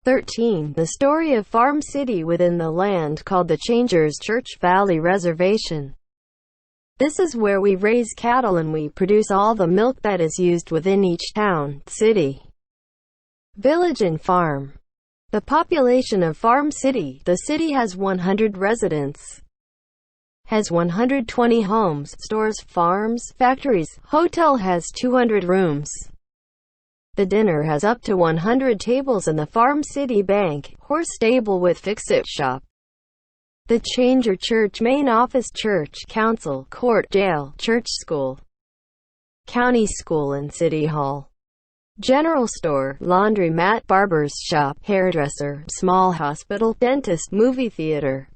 13. The story of Farm City within the land called the Changers Church Valley Reservation. This is where we raise cattle and we produce all the milk that is used within each town, city, village and farm. The population of Farm City. The city has 100 residents, has 120 homes, stores, farms, factories. Hotel has 200 rooms. The dinner has up to 100 tables in the Farm City Bank, horse stable with fix-it shop. The Changers Church main office, church, council, court, jail, church school, county school and city hall. General store, laundromat, barber's shop, hairdresser, small hospital, dentist, movie theater,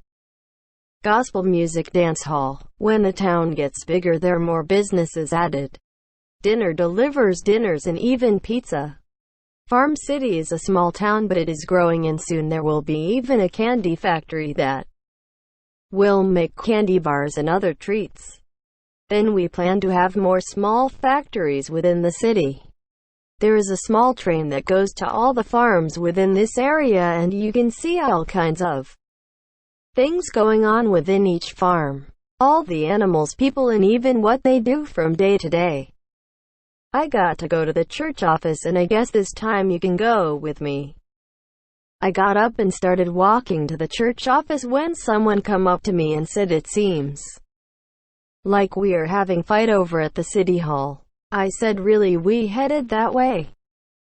gospel music, dance hall. When the town gets bigger there are more businesses added. Dinner delivers dinners and even pizza. Farm City is a small town but it is growing and soon there will be even a candy factory that will make candy bars and other treats. Then we plan to have more small factories within the city. There is a small train that goes to all the farms within this area and you can see all kinds of things going on within each farm. All the animals, people and even what they do from day to day. I got to go to the church office and I guess this time you can go with me. I got up and started walking to the church office when someone come up to me and said it seems like we are having fight over at the city hall. I said really, we headed that way.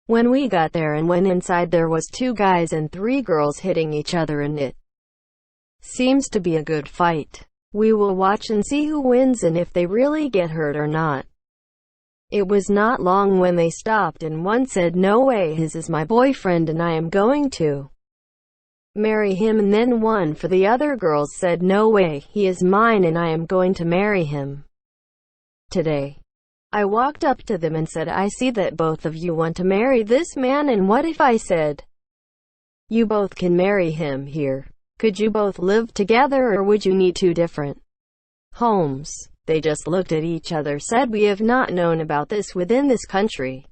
When we got there and went inside there was 2 guys and 3 girls hitting each other and it seems to be a good fight. We will watch and see who wins and if they really get hurt or not. It was not long when they stopped and one said, "No way, his is my boyfriend and I am going to marry him," and then one for the other girls said, "No way, he is mine and I am going to marry him today." I walked up to them and said, "I see that both of you want to marry this man, and what if I said you both can marry him here? Could you both live together or would you need 2 different homes?" They just looked at each other, said, "We have not known about this within this country."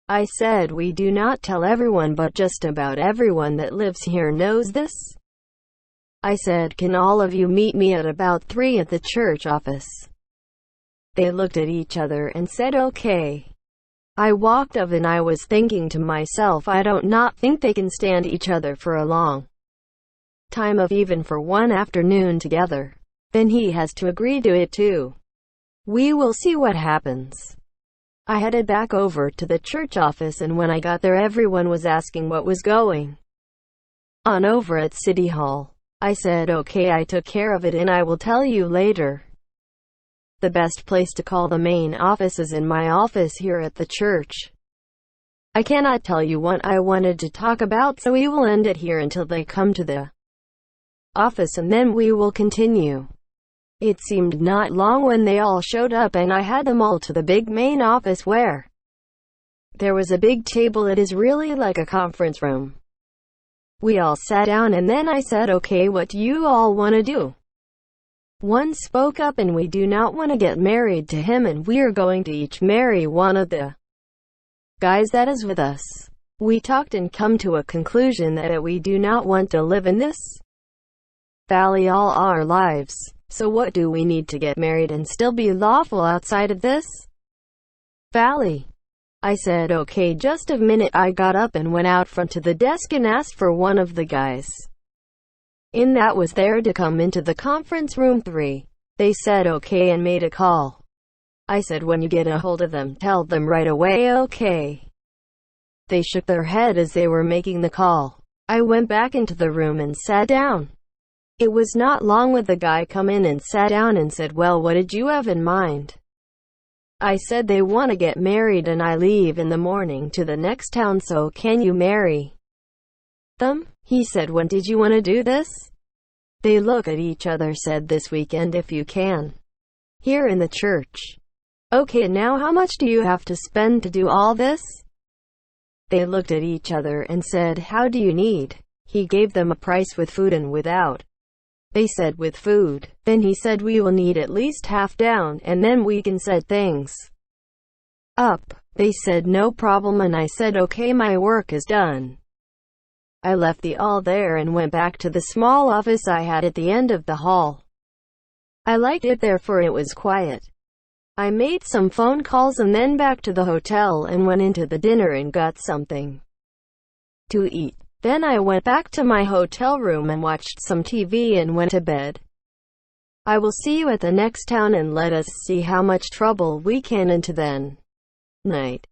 I said, "We do not tell everyone, but just about everyone that lives here knows this." I said, "Can all of you meet me at about 3 at the church office?" They looked at each other and said, "Okay." I walked off and I was thinking to myself, I don't not think they can stand each other for a long time of even for one afternoon together. Then he has to agree to it too. We will see what happens. I headed back over to the church office and when I got there everyone was asking what was going on over at City Hall. I said, "Okay, I took care of it and I will tell you later." The best place to call the main office is in my office here at the church. I cannot tell you what I wanted to talk about, so we will end it here until they come to the office and then we will continue. It seemed not long when they all showed up and I had them all to the big main office where there was a big table. It is really like a conference room. We all sat down and then I said, "Okay, what do you all want to do?" One spoke up, and we do not want to get married to him and we are going to each marry one of the guys that is with us. We talked and come to a conclusion that we do not want to live in this valley all our lives. So what do we need to get married and still be lawful outside of this valley? I said, "Okay, just a minute." I got up and went out front to the desk and asked for one of the guys in that was there to come into the conference room 3. They said okay and made a call. I said, "When you get a hold of them, tell them right away, okay?" They shook their head as they were making the call. I went back into the room and sat down. It was not long with the guy come in and sat down and said, "Well, what did you have in mind?" I said, "They want to get married and I leave in the morning to the next town, so can you marry them?" He said, "When did you want to do this?" They looked at each other, said, "This weekend if you can. Here in the church." "Okay, now how much do you have to spend to do all this?" They looked at each other and said, "How do you need?" He gave them a price with food and without. They said with food. Then he said, "We will need at least half down, and then we can set things up." They said, "No problem," and I said, "Okay, my work is done." I left the all there and went back to the small office I had at the end of the hall. I liked it there for it was quiet. I made some phone calls and then back to the hotel and went into the dinner and got something to eat. Then I went back to my hotel room and watched some TV and went to bed. I will see you at the next town and let us see how much trouble we can into then. Night.